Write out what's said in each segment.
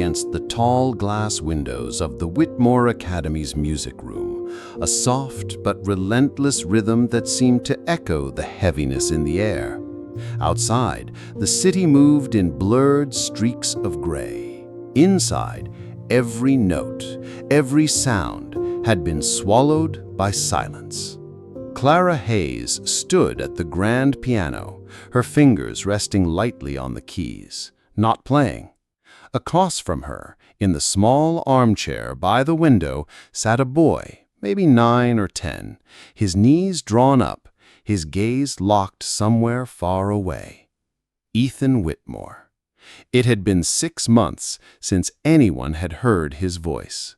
against the tall glass windows of the Whitmore Academy's music room, a soft but relentless rhythm that seemed to echo the heaviness in the air. Outside, the city moved in blurred streaks of gray. Inside, every note, every sound had been swallowed by silence. Clara Hayes stood at the grand piano, her fingers resting lightly on the keys, not playing. Across from her, in the small armchair by the window, sat a boy, maybe 9 or 10, his knees drawn up, his gaze locked somewhere far away. Ethan Whitmore. It had been 6 months since anyone had heard his voice.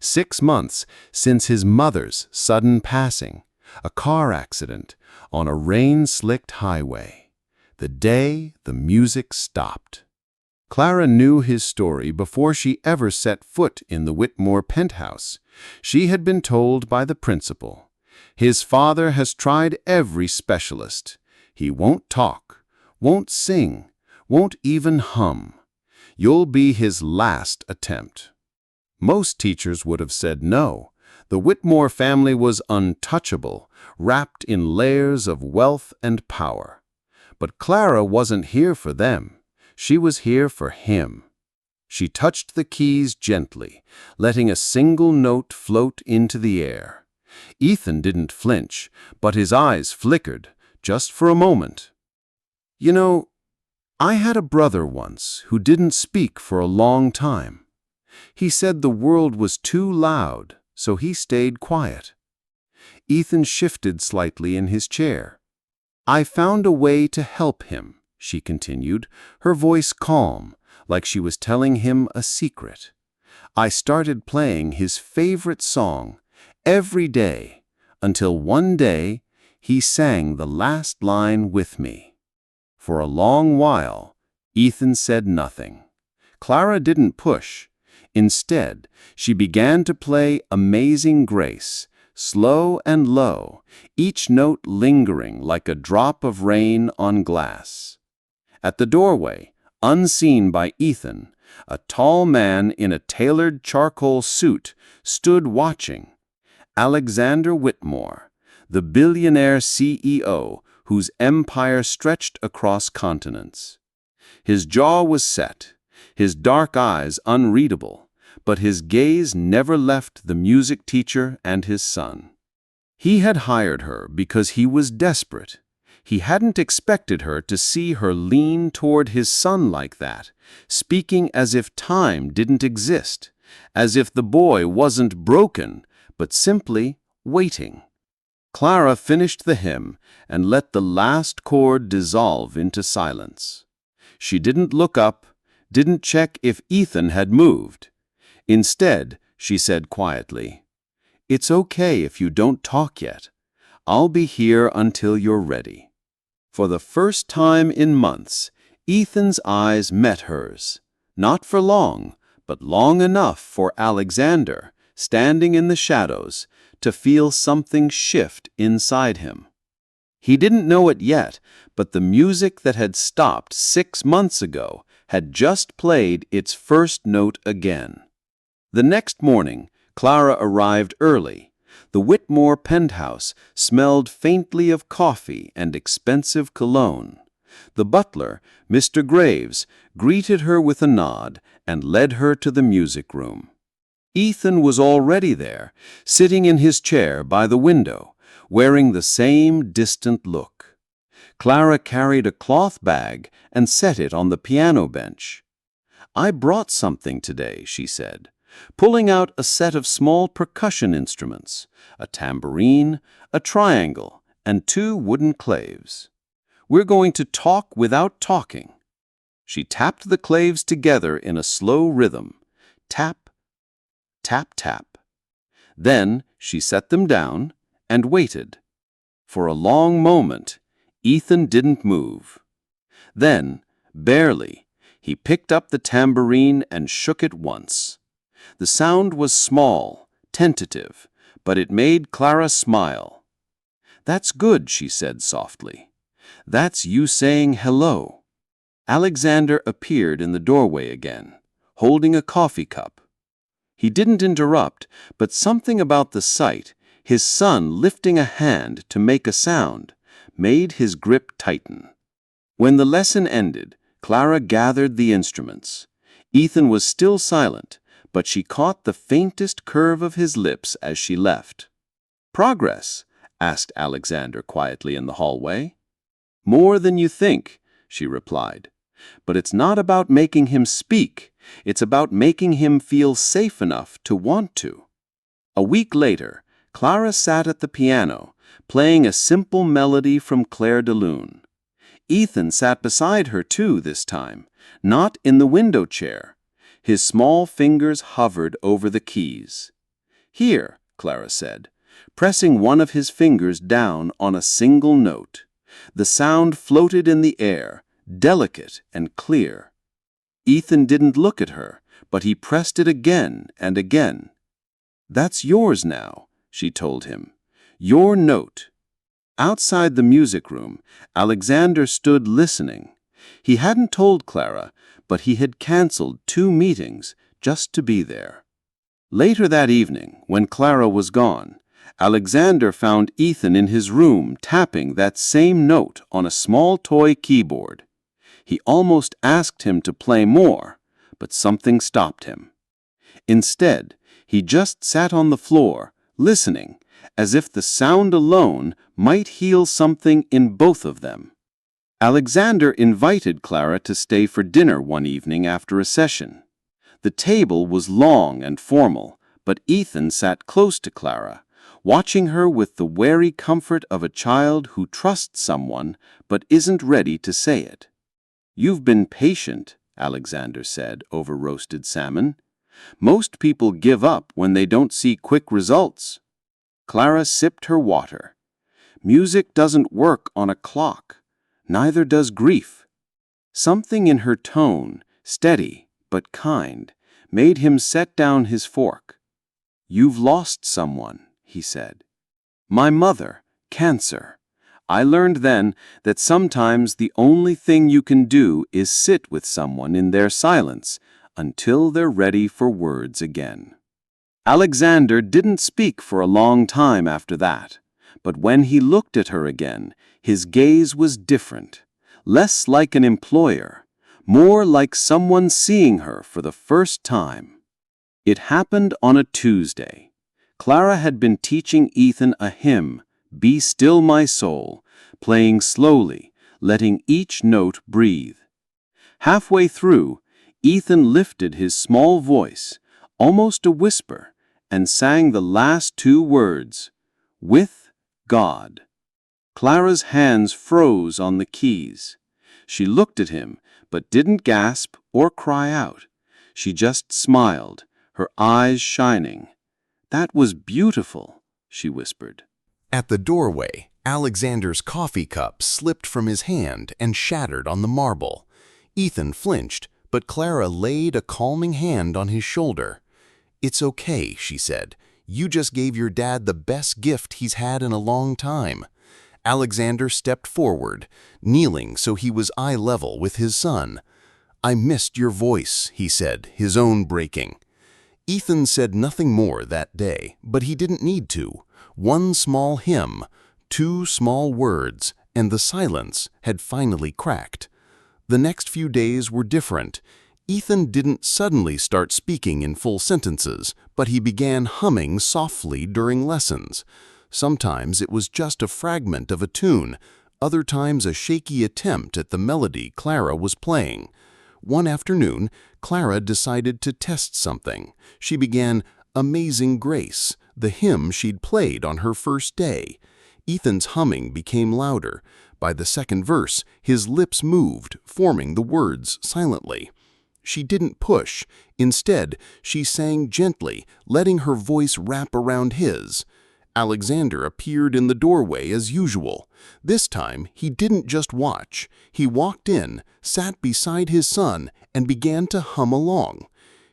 6 months since his mother's sudden passing, a car accident on a rain-slicked highway, the day the music stopped. Clara knew his story before she ever set foot in the Whitmore penthouse. She had been told by the principal, "His father has tried every specialist. He won't talk, won't sing, won't even hum. You'll be his last attempt." Most teachers would have said no. The Whitmore family was untouchable, wrapped in layers of wealth and power. But Clara wasn't here for them. She was here for him. She touched the keys gently, letting a single note float into the air. Ethan didn't flinch, but his eyes flickered, just for a moment. "You know, I had a brother once who didn't speak for a long time. He said the world was too loud, so he stayed quiet." Ethan shifted slightly in his chair. "I found a way to help him," she continued, her voice calm, like she was telling him a secret. "I started playing his favorite song every day, until one day he sang the last line with me." For a long while, Ethan said nothing. Clara didn't push. Instead, she began to play Amazing Grace, slow and low, each note lingering like a drop of rain on glass. At the doorway, unseen by Ethan, a tall man in a tailored charcoal suit stood watching. Alexander Whitmore, the billionaire CEO whose empire stretched across continents. His jaw was set, his dark eyes unreadable, but his gaze never left the music teacher and his son. He had hired her because he was desperate. He hadn't expected her to see her lean toward his son like that, speaking as if time didn't exist, as if the boy wasn't broken, but simply waiting. Clara finished the hymn and let the last chord dissolve into silence. She didn't look up, didn't check if Ethan had moved. Instead, she said quietly, "It's okay if you don't talk yet. I'll be here until you're ready." For the first time in months, Ethan's eyes met hers. Not for long, but long enough for Alexander, standing in the shadows, to feel something shift inside him. He didn't know it yet, but the music that had stopped 6 months ago had just played its first note again. The next morning, Clara arrived early. The Whitmore penthouse smelled faintly of coffee and expensive cologne. The butler, Mr. Graves, greeted her with a nod and led her to the music room. Ethan was already there, sitting in his chair by the window, wearing the same distant look. Clara carried a cloth bag and set it on the piano bench. "I brought something today," she said, pulling out a set of small percussion instruments, a tambourine, a triangle, and 2 wooden claves. "We're going to talk without talking." She tapped the claves together in a slow rhythm, tap, tap, tap. Then she set them down and waited. For a long moment, Ethan didn't move. Then, barely, he picked up the tambourine and shook it once. The sound was small, tentative, but it made Clara smile. "That's good," she said softly. "That's you saying hello." Alexander appeared in the doorway again, holding a coffee cup. He didn't interrupt, but something about the sight, his son lifting a hand to make a sound, made his grip tighten. When the lesson ended, Clara gathered the instruments. Ethan was still silent, but she caught the faintest curve of his lips as she left. "Progress?" asked Alexander quietly in the hallway. "More than you think," she replied. "But it's not about making him speak. It's about making him feel safe enough to want to." A week later, Clara sat at the piano, playing a simple melody from Clair de Lune. Ethan sat beside her too this time, not in the window chair. His small fingers hovered over the keys. "Here," Clara said, pressing one of his fingers down on a single note. The sound floated in the air, delicate and clear. Ethan didn't look at her, but he pressed it again and again. "That's yours now," she told him. "Your note." Outside the music room, Alexander stood listening. He hadn't told Clara, but he had canceled 2 meetings just to be there. Later that evening, when Clara was gone, Alexander found Ethan in his room tapping that same note on a small toy keyboard. He almost asked him to play more, but something stopped him. Instead, he just sat on the floor, listening, as if the sound alone might heal something in both of them. Alexander invited Clara to stay for dinner one evening after a session. The table was long and formal, but Ethan sat close to Clara, watching her with the wary comfort of a child who trusts someone but isn't ready to say it. "You've been patient," Alexander said over roasted salmon. "Most people give up when they don't see quick results." Clara sipped her water. "Music doesn't work on a clock. Neither does grief." Something in her tone, steady but kind, made him set down his fork. "You've lost someone," he said. "My mother, cancer. I learned then that sometimes the only thing you can do is sit with someone in their silence until they're ready for words again." Alexander didn't speak for a long time after that, but when he looked at her again, his gaze was different, less like an employer, more like someone seeing her for the first time. It happened on a Tuesday. Clara had been teaching Ethan a hymn, "Be Still My Soul," playing slowly, letting each note breathe. Halfway through, Ethan lifted his small voice, almost a whisper, and sang the last 2 words, "With God." Clara's hands froze on the keys. She looked at him, but didn't gasp or cry out. She just smiled, her eyes shining. "That was beautiful," she whispered. At the doorway, Alexander's coffee cup slipped from his hand and shattered on the marble. Ethan flinched, but Clara laid a calming hand on his shoulder. "It's okay," she said. "You just gave your dad the best gift he's had in a long time." Alexander stepped forward, kneeling so he was eye level with his son. "I missed your voice," he said, his own breaking. Ethan said nothing more that day, but he didn't need to. One small hymn, 2 small words, and the silence had finally cracked. The next few days were different. Ethan didn't suddenly start speaking in full sentences, but he began humming softly during lessons. Sometimes it was just a fragment of a tune, other times a shaky attempt at the melody Clara was playing. One afternoon, Clara decided to test something. She began "Amazing Grace," the hymn she'd played on her first day. Ethan's humming became louder. By the second verse, his lips moved, forming the words silently. She didn't push. Instead, she sang gently, letting her voice wrap around his. Alexander appeared in the doorway as usual. This time, he didn't just watch. He walked in, sat beside his son, and began to hum along.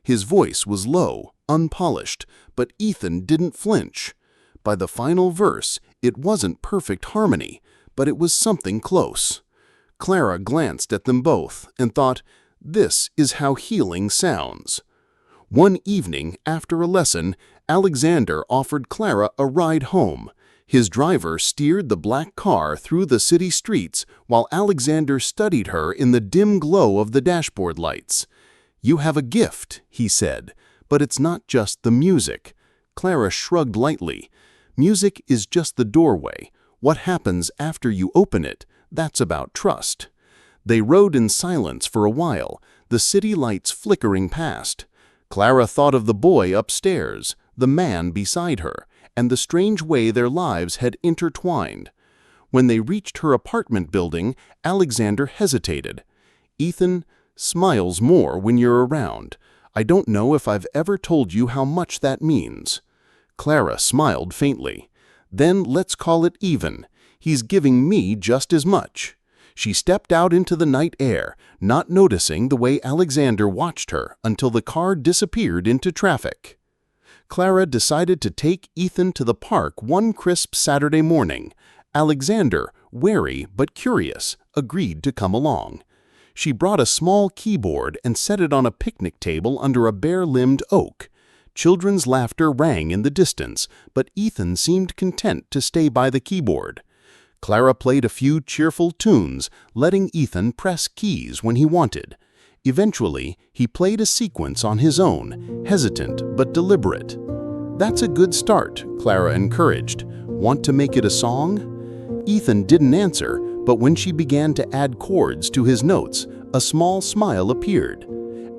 His voice was low, unpolished, but Ethan didn't flinch. By the final verse, it wasn't perfect harmony, but it was something close. Clara glanced at them both and thought, This is how healing sounds. One evening, after a lesson, Alexander offered Clara a ride home. His driver steered the black car through the city streets while Alexander studied her in the dim glow of the dashboard lights. "You have a gift," he said, "but it's not just the music." Clara shrugged lightly. "Music is just the doorway. What happens after you open it, that's about trust." They rode in silence for a while, the city lights flickering past. Clara thought of the boy upstairs, the man beside her, and the strange way their lives had intertwined. When they reached her apartment building, Alexander hesitated. "Ethan smiles more when you're around. I don't know if I've ever told you how much that means." Clara smiled faintly. "Then let's call it even. He's giving me just as much." She stepped out into the night air, not noticing the way Alexander watched her until the car disappeared into traffic. Clara decided to take Ethan to the park one crisp Saturday morning. Alexander, wary but curious, agreed to come along. She brought a small keyboard and set it on a picnic table under a bare-limbed oak. Children's laughter rang in the distance, but Ethan seemed content to stay by the keyboard. Clara played a few cheerful tunes, letting Ethan press keys when he wanted. Eventually, he played a sequence on his own, hesitant but deliberate. "That's a good start," Clara encouraged. "Want to make it a song?" Ethan didn't answer, but when she began to add chords to his notes, a small smile appeared.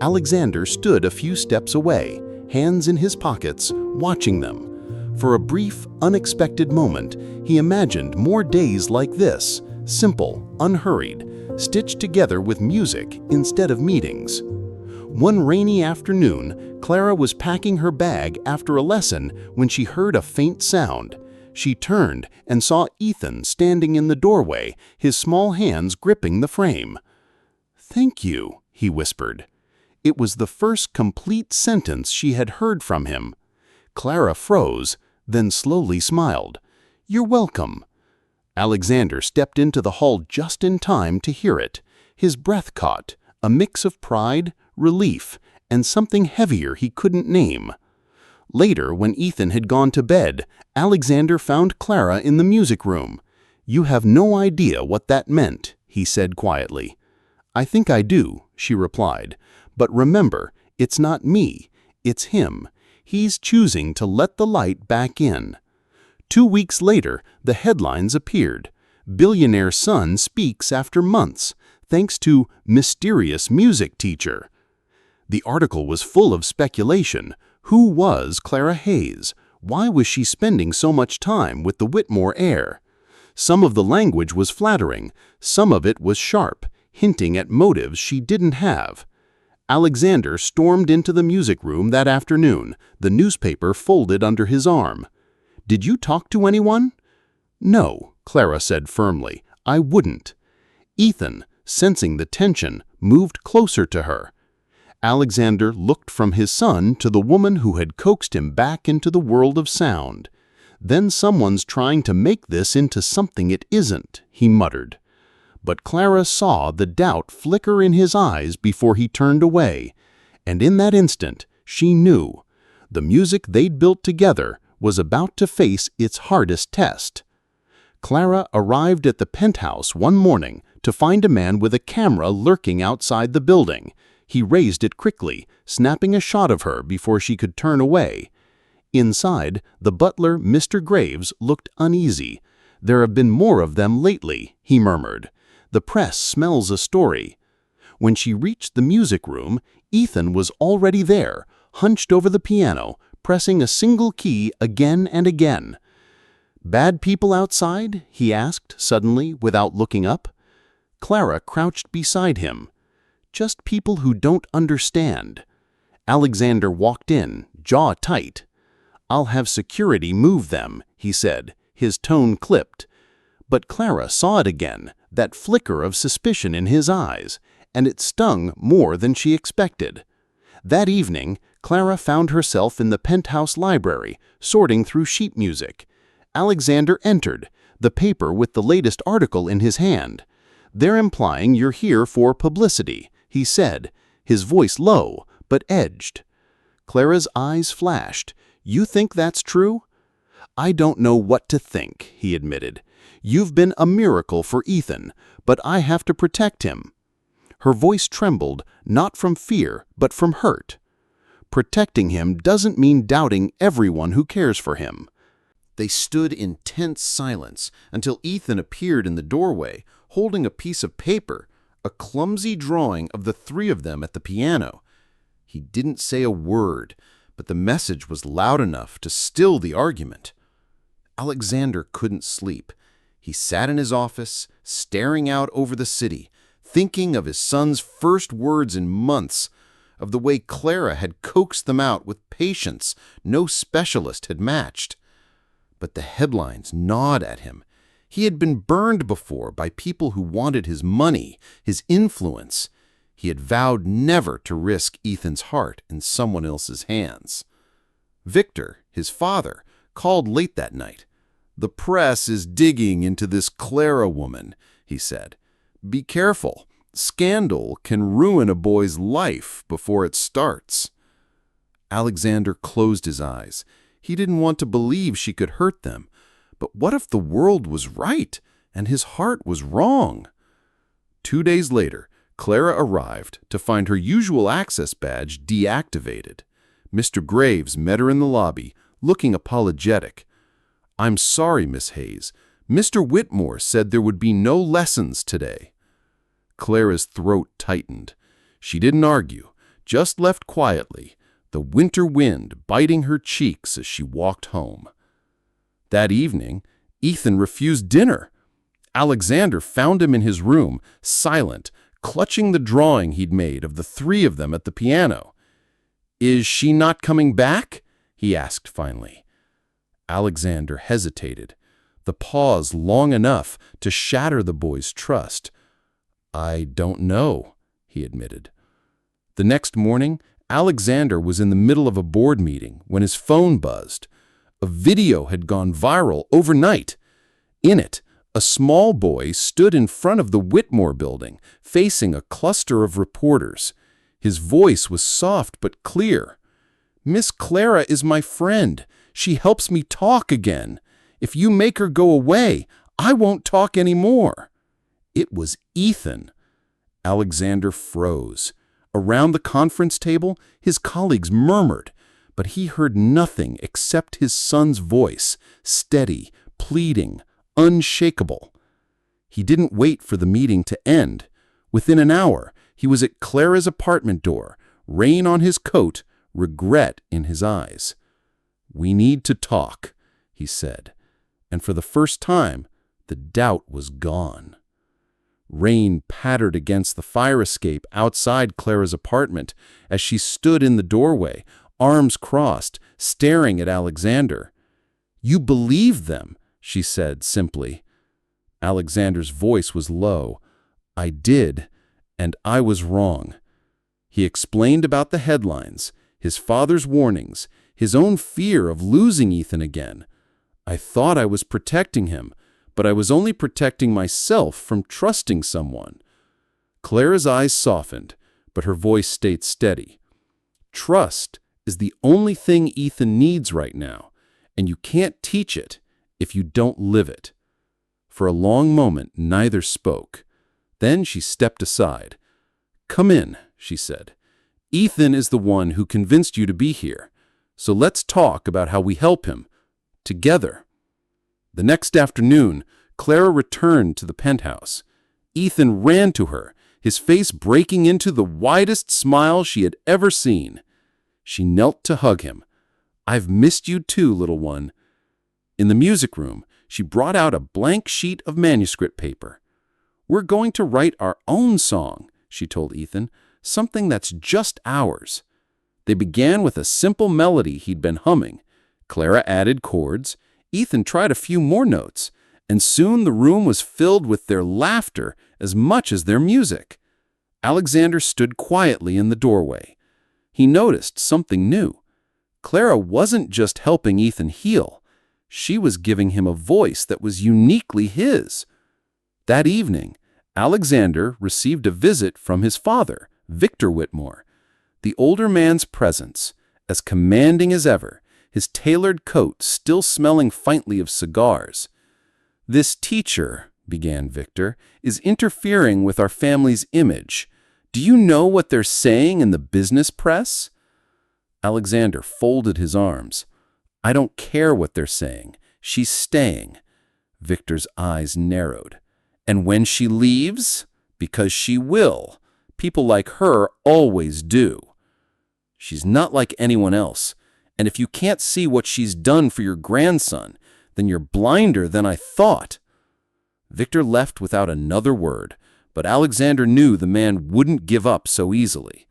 Alexander stood a few steps away, hands in his pockets, watching them. For a brief, unexpected moment, he imagined more days like this, simple, unhurried, stitched together with music instead of meetings. One rainy afternoon, Clara was packing her bag after a lesson when she heard a faint sound. She turned and saw Ethan standing in the doorway, his small hands gripping the frame. "Thank you," he whispered. It was the first complete sentence she had heard from him. Clara froze, then slowly smiled. "You're welcome." Alexander stepped into the hall just in time to hear it. His breath caught, a mix of pride, relief, and something heavier he couldn't name. Later, when Ethan had gone to bed, Alexander found Clara in the music room. "You have no idea what that meant," he said quietly. "I think I do," she replied. "But remember, it's not me, it's him. He's choosing to let the light back in." 2 weeks later, the headlines appeared. "Billionaire son speaks after months, thanks to mysterious music teacher." The article was full of speculation. Who was Clara Hayes? Why was she spending so much time with the Whitmore heir? Some of the language was flattering, some of it was sharp, hinting at motives she didn't have. Alexander stormed into the music room that afternoon, the newspaper folded under his arm. "Did you talk to anyone?" "No," Clara said firmly. "I wouldn't." Ethan, sensing the tension, moved closer to her. Alexander looked from his son to the woman who had coaxed him back into the world of sound. "Then someone's trying to make this into something it isn't," he muttered. But Clara saw the doubt flicker in his eyes before he turned away, and in that instant, she knew. The music they'd built together was about to face its hardest test. Clara arrived at the penthouse one morning to find a man with a camera lurking outside the building. He raised it quickly, snapping a shot of her before she could turn away. Inside, the butler, Mr. Graves, looked uneasy. "There have been more of them lately," he murmured. "The press smells a story." When she reached the music room, Ethan was already there, hunched over the piano, pressing a single key again and again. "Bad people outside?" he asked suddenly, without looking up. Clara crouched beside him. "Just people who don't understand." Alexander walked in, jaw tight. "I'll have security move them," he said, his tone clipped. But Clara saw it again, that flicker of suspicion in his eyes, and it stung more than she expected. That evening, Clara found herself in the penthouse library, sorting through sheet music. Alexander entered, the paper with the latest article in his hand. "They're implying you're here for publicity," he said, his voice low but edged. Clara's eyes flashed. "You think that's true?" "I don't know what to think," he admitted. "You've been a miracle for Ethan, but I have to protect him." Her voice trembled, not from fear, but from hurt. "Protecting him doesn't mean doubting everyone who cares for him." They stood in tense silence until Ethan appeared in the doorway, holding a piece of paper, a clumsy drawing of the three of them at the piano. He didn't say a word, but the message was loud enough to still the argument. Alexander couldn't sleep. He sat in his office, staring out over the city, thinking of his son's first words in months, of the way Clara had coaxed them out with patience no specialist had matched. But the headlines gnawed at him. He had been burned before by people who wanted his money, his influence. He had vowed never to risk Ethan's heart in someone else's hands. Victor, his father, called late that night. "The press is digging into this Clara woman," he said. "Be careful. Scandal can ruin a boy's life before it starts." Alexander closed his eyes. He didn't want to believe she could hurt them. But what if the world was right and his heart was wrong? 2 days later, Clara arrived to find her usual access badge deactivated. Mr. Graves met her in the lobby, looking apologetic. "I'm sorry, Miss Hayes. Mr. Whitmore said there would be no lessons today." Clara's throat tightened. She didn't argue, just left quietly, the winter wind biting her cheeks as she walked home. That evening, Ethan refused dinner. Alexander found him in his room, silent, clutching the drawing he'd made of the three of them at the piano. "Is she not coming back?" he asked finally. Alexander hesitated, the pause long enough to shatter the boy's trust. "I don't know," he admitted. The next morning, Alexander was in the middle of a board meeting when his phone buzzed. A video had gone viral overnight. In it, a small boy stood in front of the Whitmore building, facing a cluster of reporters. His voice was soft but clear. "Miss Clara is my friend. She helps me talk again. If you make her go away, I won't talk anymore." It was Ethan. Alexander froze. Around the conference table, his colleagues murmured, but he heard nothing except his son's voice, steady, pleading, unshakable. He didn't wait for the meeting to end. Within an hour, he was at Clara's apartment door, rain on his coat, regret in his eyes. "We need to talk," he said, and for the first time, the doubt was gone. Rain pattered against the fire escape outside Clara's apartment as she stood in the doorway, arms crossed, staring at Alexander. "You believed them," she said simply. Alexander's voice was low. "I did, and I was wrong." He explained about the headlines, his father's warnings, his own fear of losing Ethan again. "I thought I was protecting him, but I was only protecting myself from trusting someone." Clara's eyes softened, but her voice stayed steady. "Trust is the only thing Ethan needs right now, and you can't teach it if you don't live it." For a long moment, neither spoke. Then she stepped aside. "Come in," she said. "Ethan is the one who convinced you to be here, so let's talk about how we help him, together." The next afternoon, Clara returned to the penthouse. Ethan ran to her, his face breaking into the widest smile she had ever seen. She knelt to hug him. "I've missed you too, little one." In the music room, she brought out a blank sheet of manuscript paper. "We're going to write our own song," she told Ethan, "something that's just ours." They began with a simple melody he'd been humming. Clara added chords. Ethan tried a few more notes, and soon the room was filled with their laughter as much as their music. Alexander stood quietly in the doorway. He noticed something new. Clara wasn't just helping Ethan heal. She was giving him a voice that was uniquely his. That evening, Alexander received a visit from his father, Victor Whitmore, the older man's presence, as commanding as ever, his tailored coat still smelling faintly of cigars. "This teacher," began Victor, "is interfering with our family's image. Do you know what they're saying in the business press?" Alexander folded his arms. "I don't care what they're saying. She's staying." Victor's eyes narrowed. "And when she leaves? Because she will. People like her always do. She's not like anyone else. And if you can't see what she's done for your grandson, then you're blinder than I thought." Victor left without another word, but Alexander knew the man wouldn't give up so easily.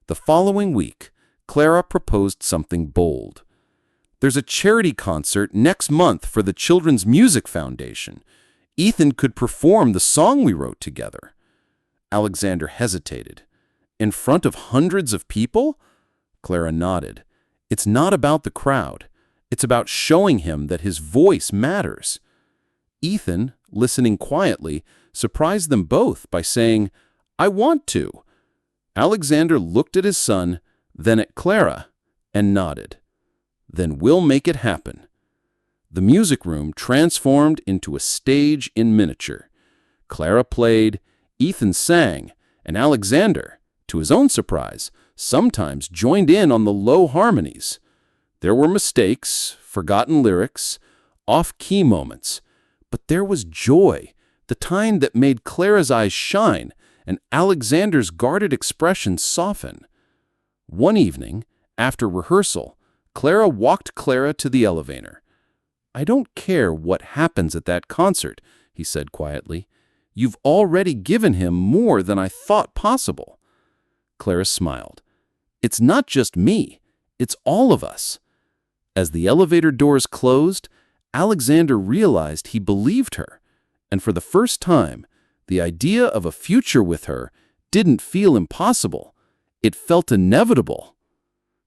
The following week, Clara proposed something bold. "There's a charity concert next month for the Children's Music Foundation. Ethan could perform the song we wrote together." Alexander hesitated. "In front of hundreds of people?" Clara nodded. "It's not about the crowd. It's about showing him that his voice matters." Ethan, listening quietly, surprised them both by saying, "I want to." Alexander looked at his son, then at Clara, and nodded. "Then we'll make it happen." The music room transformed into a stage in miniature. Clara played, Ethan sang, and Alexander, to his own surprise, sometimes joined in on the low harmonies. There were mistakes, forgotten lyrics, off-key moments, but there was joy, the kind that made Clara's eyes shine and Alexander's guarded expression soften. One evening, after rehearsal, Clara walked Clara to the elevator. "I don't care what happens at that concert," he said quietly. "You've already given him more than I thought possible." Clara smiled. "It's not just me, it's all of us." As the elevator doors closed, Alexander realized he believed her, and for the first time, the idea of a future with her didn't feel impossible. It felt inevitable.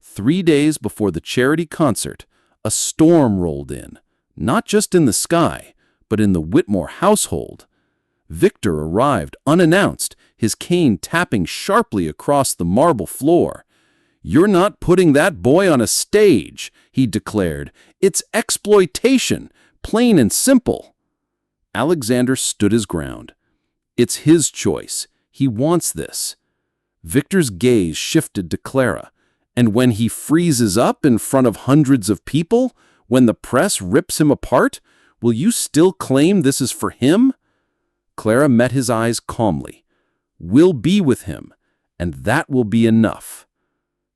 3 days before the charity concert, a storm rolled in, not just in the sky, but in the Whitmore household. Victor arrived unannounced, his cane tapping sharply across the marble floor. "You're not putting that boy on a stage," he declared. "It's exploitation, plain and simple." Alexander stood his ground. "It's his choice. He wants this." Victor's gaze shifted to Clara. "And when he freezes up in front of hundreds of people, when the press rips him apart, will you still claim this is for him?" Clara met his eyes calmly. "We'll be with him, and that will be enough."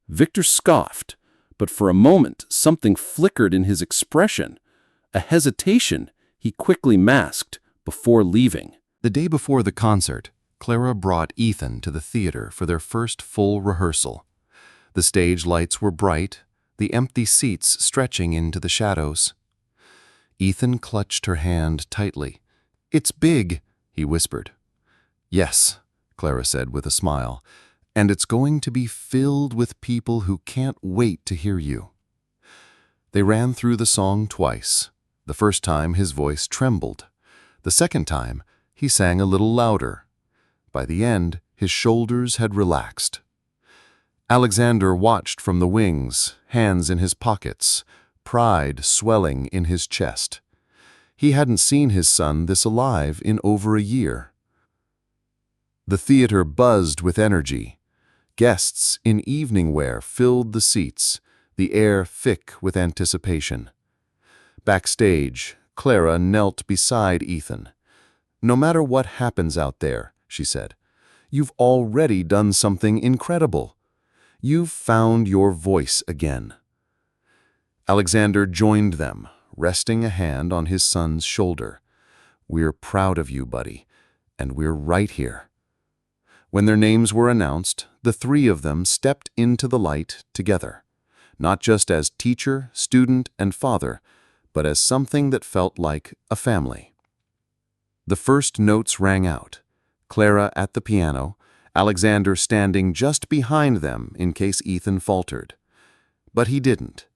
Victor scoffed, but for a moment something flickered in his expression, a hesitation he quickly masked before leaving. The day before the concert, Clara brought Ethan to the theater for their first full rehearsal. The stage lights were bright, the empty seats stretching into the shadows. Ethan clutched her hand tightly. "It's big," he whispered. "Yes," Clara said with a smile, "and it's going to be filled with people who can't wait to hear you." They ran through the song twice. The first time his voice trembled. The second time he sang a little louder. By the end, his shoulders had relaxed. Alexander watched from the wings, hands in his pockets, pride swelling in his chest. He hadn't seen his son this alive in over a year. The theater buzzed with energy. Guests in evening wear filled the seats, the air thick with anticipation. Backstage, Clara knelt beside Ethan. "No matter what happens out there," she said, "you've already done something incredible. You've found your voice again." Alexander joined them, resting a hand on his son's shoulder. "We're proud of you, buddy, and we're right here." When their names were announced, the three of them stepped into the light together, not just as teacher, student, and father, but as something that felt like a family. The first notes rang out, Clara at the piano, Alexander standing just behind them in case Ethan faltered. But he didn't.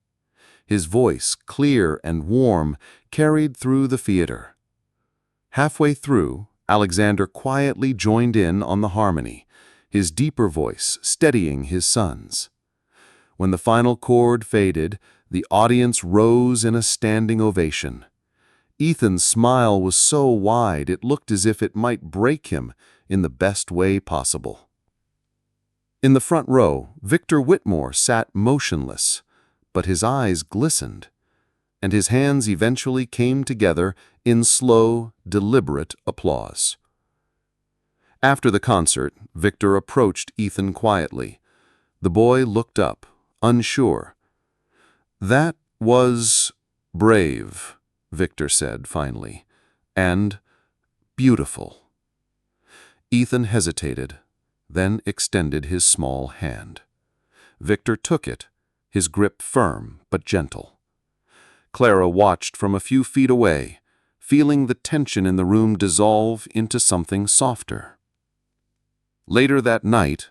His voice, clear and warm, carried through the theater. Halfway through, Alexander quietly joined in on the harmony, his deeper voice steadying his son's. When the final chord faded, the audience rose in a standing ovation. Ethan's smile was so wide it looked as if it might break him in the best way possible. In the front row, Victor Whitmore sat motionless, but his eyes glistened, and his hands eventually came together in slow, deliberate applause. After the concert, Victor approached Ethan quietly. The boy looked up, unsure. "That was brave," Victor said finally, "and beautiful." Ethan hesitated, then extended his small hand. Victor took it, his grip firm but gentle. Clara watched from a few feet away, feeling the tension in the room dissolve into something softer. Later that night,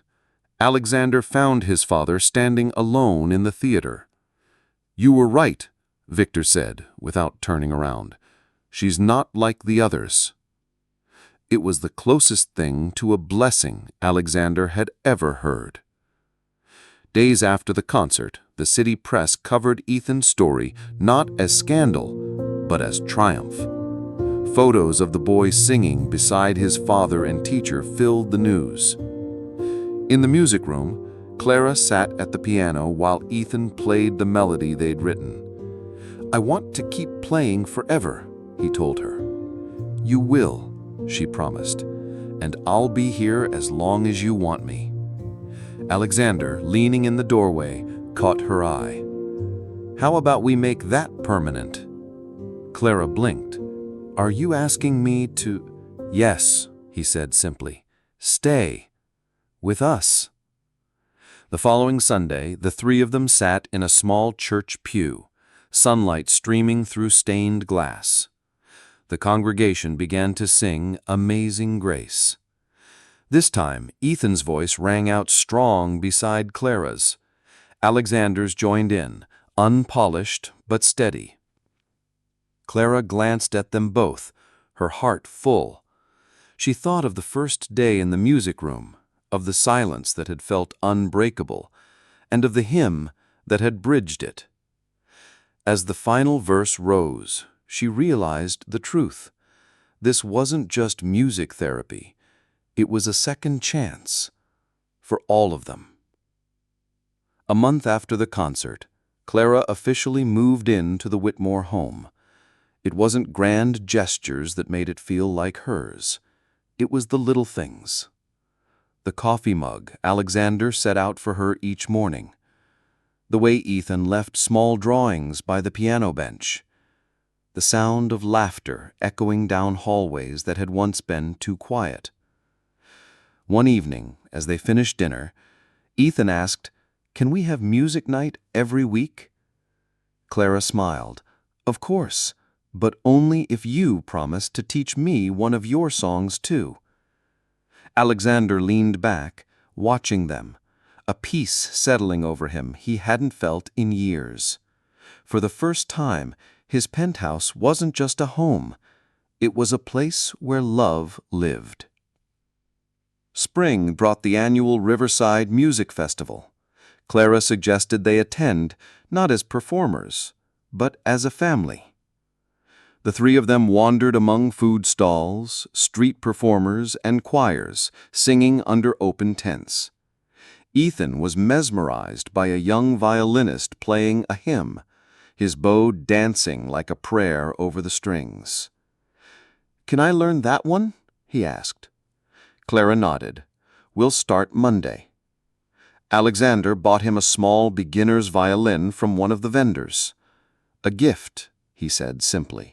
Alexander found his father standing alone in the theater. "You were right," Victor said, without turning around. "She's not like the others." It was the closest thing to a blessing Alexander had ever heard. Days after the concert, the city press covered Ethan's story not as scandal, but as triumph. Photos of the boy singing beside his father and teacher filled the news. In the music room, Clara sat at the piano while Ethan played the melody they'd written. "I want to keep playing forever," he told her. "You will," she promised, "and I'll be here as long as you want me." Alexander, leaning in the doorway, caught her eye. "How about we make that permanent?" Clara blinked. "Are you asking me to—" "Yes," he said simply. "Stay. With us." The following Sunday, the three of them sat in a small church pew, sunlight streaming through stained glass. The congregation began to sing Amazing Grace. This time, Ethan's voice rang out strong beside Clara's. Alexander's joined in, unpolished but steady. Clara glanced at them both, her heart full. She thought of the first day in the music room, of the silence that had felt unbreakable, and of the hymn that had bridged it. As the final verse rose, she realized the truth. This wasn't just music therapy. It was a second chance for all of them. A month after the concert, Clara officially moved into the Whitmore home. It wasn't grand gestures that made it feel like hers. It was the little things. The coffee mug Alexander set out for her each morning. The way Ethan left small drawings by the piano bench. The sound of laughter echoing down hallways that had once been too quiet. One evening, as they finished dinner, Ethan asked, "Can we have music night every week?" Clara smiled. "Of course, but only if you promise to teach me one of your songs too." Alexander leaned back, watching them, a peace settling over him he hadn't felt in years. For the first time, his penthouse wasn't just a home. It was a place where love lived. Spring brought the annual Riverside Music Festival. Clara suggested they attend, not as performers, but as a family. The three of them wandered among food stalls, street performers, and choirs, singing under open tents. Ethan was mesmerized by a young violinist playing a hymn, his bow dancing like a prayer over the strings. "Can I learn that one?" he asked. Clara nodded. "We'll start Monday." Alexander bought him a small beginner's violin from one of the vendors. "A gift," he said simply.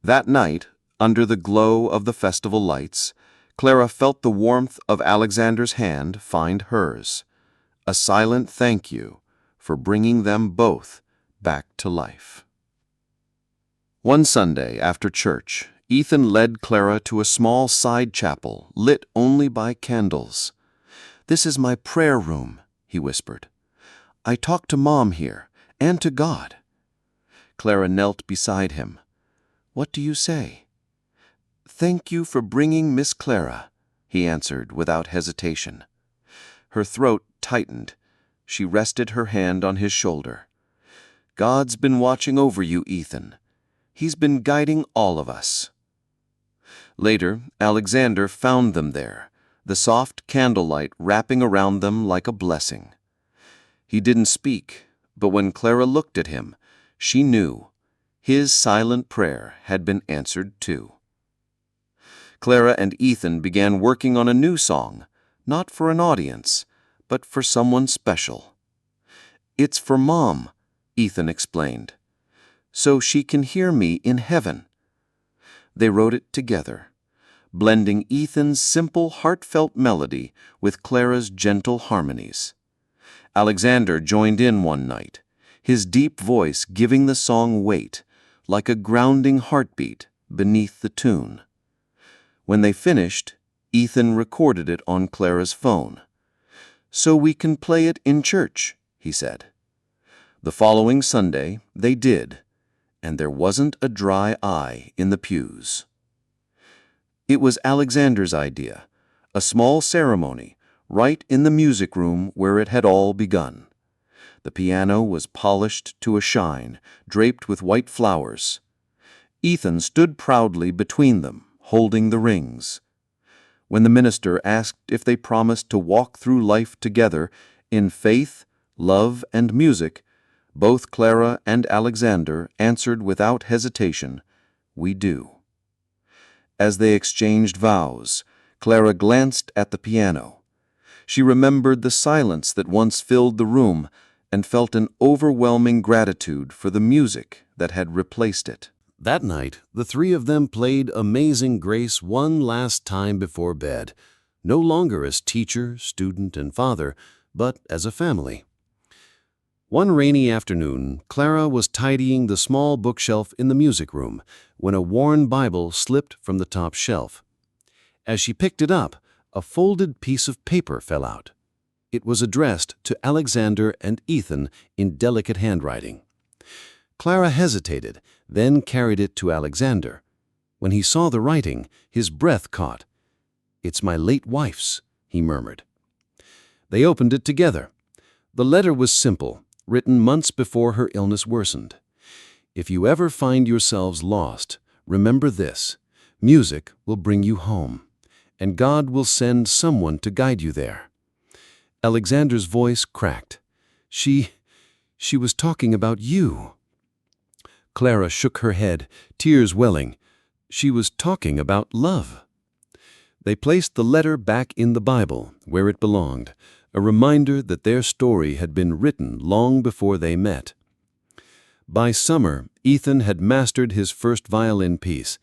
That night, under the glow of the festival lights, Clara felt the warmth of Alexander's hand find hers, a silent thank you for bringing them both back to life. One Sunday after church, Ethan led Clara to a small side chapel lit only by candles. "This is my prayer room," he whispered. "I talk to Mom here, and to God." Clara knelt beside him. "What do you say?" "Thank you for bringing Miss Clara," he answered without hesitation. Her throat tightened. She rested her hand on his shoulder. "God's been watching over you, Ethan. He's been guiding all of us." Later, Alexander found them there, the soft candlelight wrapping around them like a blessing. He didn't speak, but when Clara looked at him, she knew his silent prayer had been answered too. Clara and Ethan began working on a new song, not for an audience, but for someone special. "It's for Mom," Ethan explained, "so she can hear me in heaven." They wrote it together, blending Ethan's simple, heartfelt melody with Clara's gentle harmonies. Alexander joined in one night, his deep voice giving the song weight, like a grounding heartbeat beneath the tune. When they finished, Ethan recorded it on Clara's phone. "So we can play it in church," he said. The following Sunday, they did, and there wasn't a dry eye in the pews. It was Alexander's idea, a small ceremony, right in the music room where it had all begun. The piano was polished to a shine, draped with white flowers. Ethan stood proudly between them, holding the rings. When the minister asked if they promised to walk through life together in faith, love, and music, both Clara and Alexander answered without hesitation, "We do." As they exchanged vows, Clara glanced at the piano. She remembered the silence that once filled the room and felt an overwhelming gratitude for the music that had replaced it. That night, the three of them played Amazing Grace one last time before bed, no longer as teacher, student, and father, but as a family. One rainy afternoon, Clara was tidying the small bookshelf in the music room when a worn Bible slipped from the top shelf. As she picked it up, a folded piece of paper fell out. It was addressed to Alexander and Ethan in delicate handwriting. Clara hesitated, then carried it to Alexander. When he saw the writing, his breath caught. "It's my late wife's," he murmured. They opened it together. The letter was simple, written months before her illness worsened. "If you ever find yourselves lost, remember this: music will bring you home, and God will send someone to guide you there." Alexander's voice cracked. She was talking about you." Clara shook her head, tears welling. "She was talking about love." They placed the letter back in the Bible, where it belonged, a reminder that their story had been written long before they met. By summer, Ethan had mastered his first violin piece.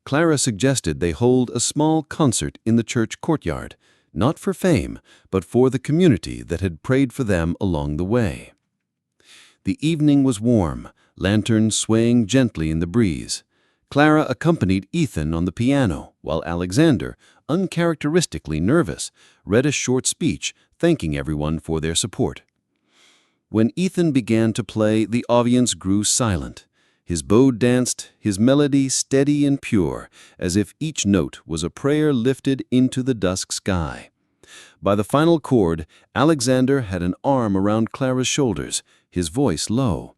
Clara suggested they hold a small concert in the church courtyard, not for fame, but for the community that had prayed for them along the way. The evening was warm, lanterns swaying gently in the breeze. Clara accompanied Ethan on the piano, while Alexander, uncharacteristically nervous, read a short speech thanking everyone for their support. When Ethan began to play, the audience grew silent. His bow danced, his melody steady and pure, as if each note was a prayer lifted into the dusk sky. By the final chord, Alexander had an arm around Clara's shoulders, his voice low.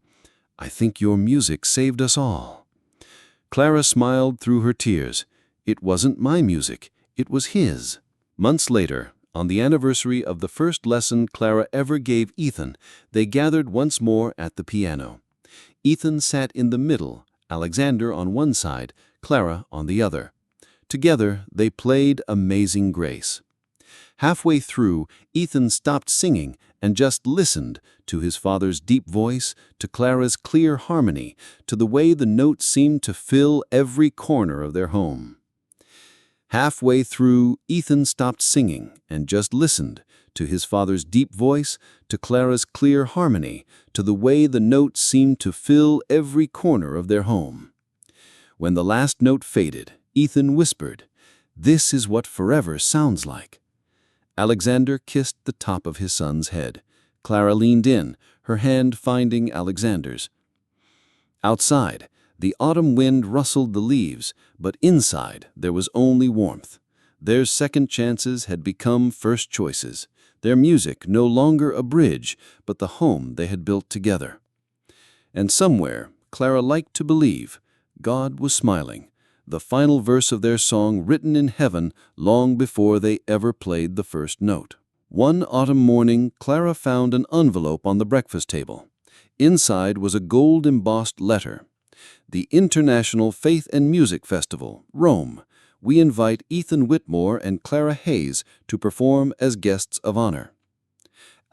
"I think your music saved us all." Clara smiled through her tears. It wasn't my music, it was his. Months later, on the anniversary of the first lesson Clara ever gave Ethan, they gathered once more at the piano. Ethan sat in the middle, Alexander on one side, Clara on the other. Together, they played Amazing Grace. Halfway through, Ethan stopped singing and just listened to his father's deep voice, to Clara's clear harmony, to the way the notes seemed to fill every corner of their home. Halfway through, Ethan stopped singing and just listened to his father's deep voice, to Clara's clear harmony, to the way the notes seemed to fill every corner of their home. When the last note faded, Ethan whispered, "This is what forever sounds like." Alexander kissed the top of his son's head. Clara leaned in, her hand finding Alexander's. Outside, the autumn wind rustled the leaves, but inside there was only warmth. Their second chances had become first choices, their music no longer a bridge, but the home they had built together. And somewhere, Clara liked to believe, God was smiling, the final verse of their song written in heaven long before they ever played the first note. One autumn morning, Clara found an envelope on the breakfast table. Inside was a gold-embossed letter. The International Faith and Music Festival, Rome. We invite Ethan Whitmore and Clara Hayes to perform as guests of honor.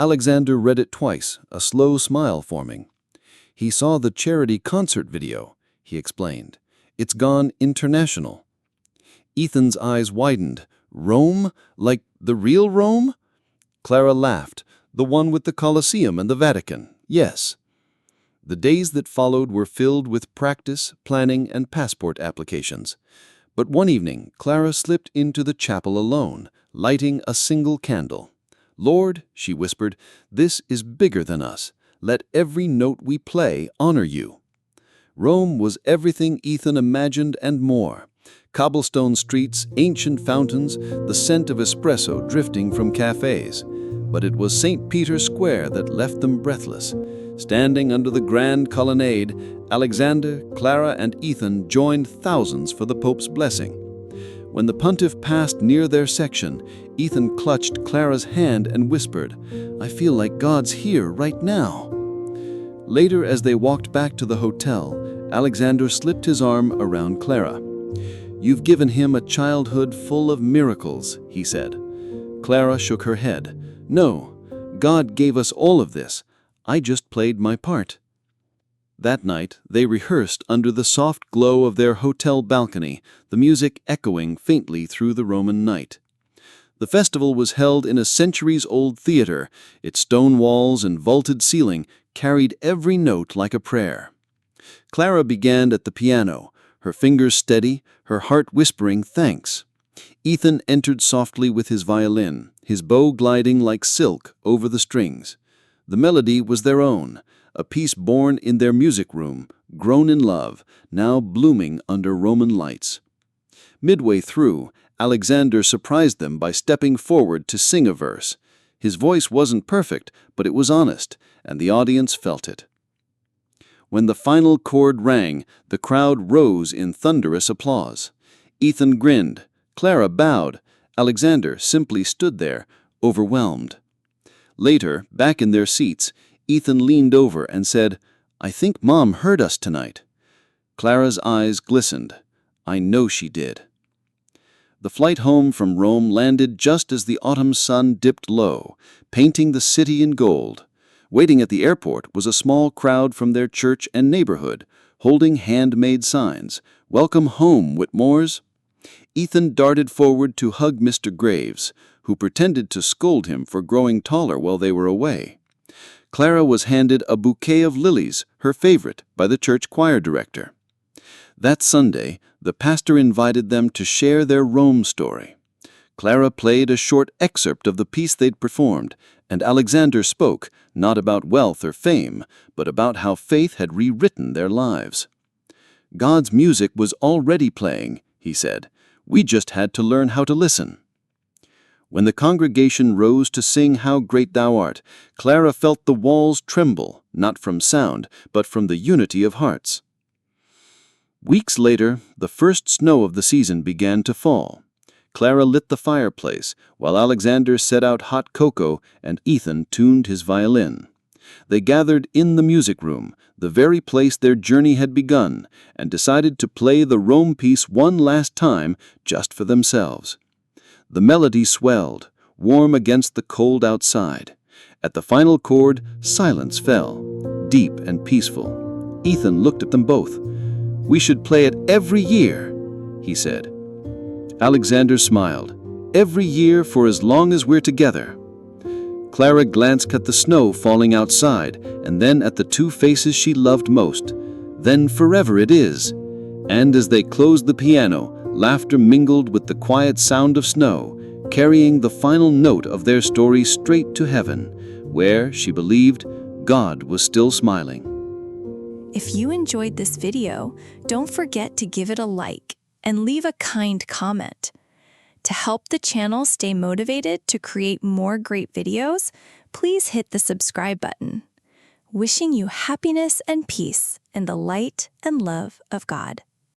Alexander read it twice, a slow smile forming. He saw the charity concert video, he explained. It's gone international. Ethan's eyes widened. Rome? Like the real Rome? Clara laughed. The one with the Colosseum and the Vatican. Yes. The days that followed were filled with practice, planning, and passport applications. But one evening, Clara slipped into the chapel alone, lighting a single candle. Lord, she whispered, this is bigger than us. Let every note we play honor you. Rome was everything Ethan imagined and more. Cobblestone streets, ancient fountains, the scent of espresso drifting from cafes. But it was St. Peter's Square that left them breathless. Standing under the grand colonnade, Alexander, Clara, and Ethan joined thousands for the Pope's blessing. When the pontiff passed near their section, Ethan clutched Clara's hand and whispered, I feel like God's here right now. Later, as they walked back to the hotel, Alexander slipped his arm around Clara. You've given him a childhood full of miracles, he said. Clara shook her head. No, God gave us all of this. I just played my part. That night, they rehearsed under the soft glow of their hotel balcony, the music echoing faintly through the Roman night. The festival was held in a centuries-old theater. Its stone walls and vaulted ceiling carried every note like a prayer. Clara began at the piano, her fingers steady, her heart whispering thanks. Ethan entered softly with his violin, his bow gliding like silk over the strings. The melody was their own, a piece born in their music room, grown in love, now blooming under Roman lights. Midway through, Alexander surprised them by stepping forward to sing a verse. His voice wasn't perfect, but it was honest, and the audience felt it. When the final chord rang, the crowd rose in thunderous applause. Ethan grinned, Clara bowed, Alexander simply stood there, overwhelmed. Later, back in their seats, Ethan leaned over and said, I think Mom heard us tonight. Clara's eyes glistened. I know she did. The flight home from Rome landed just as the autumn sun dipped low, painting the city in gold. Waiting at the airport was a small crowd from their church and neighborhood, holding handmade signs. Welcome home, Whitmores. Ethan darted forward to hug Mr. Graves, who pretended to scold him for growing taller while they were away. Clara was handed a bouquet of lilies, her favorite, by the church choir director. That Sunday, the pastor invited them to share their Rome story. Clara played a short excerpt of the piece they'd performed, and Alexander spoke, not about wealth or fame, but about how faith had rewritten their lives. God's music was already playing, he said. We just had to learn how to listen. When the congregation rose to sing How Great Thou Art, Clara felt the walls tremble, not from sound, but from the unity of hearts. Weeks later, the first snow of the season began to fall. Clara lit the fireplace, while Alexander set out hot cocoa and Ethan tuned his violin. They gathered in the music room, the very place their journey had begun, and decided to play the Rome piece one last time just for themselves. The melody swelled, warm against the cold outside. At the final chord, silence fell, deep and peaceful. Ethan looked at them both. We should play it every year, he said. Alexander smiled. Every year for as long as we're together. Clara glanced at the snow falling outside, and then at the two faces she loved most. Then forever it is. And as they closed the piano, laughter mingled with the quiet sound of snow, carrying the final note of their story straight to heaven, where, she believed, God was still smiling. If you enjoyed this video, don't forget to give it a like and leave a kind comment. To help the channel stay motivated to create more great videos, please hit the subscribe button. Wishing you happiness and peace in the light and love of God.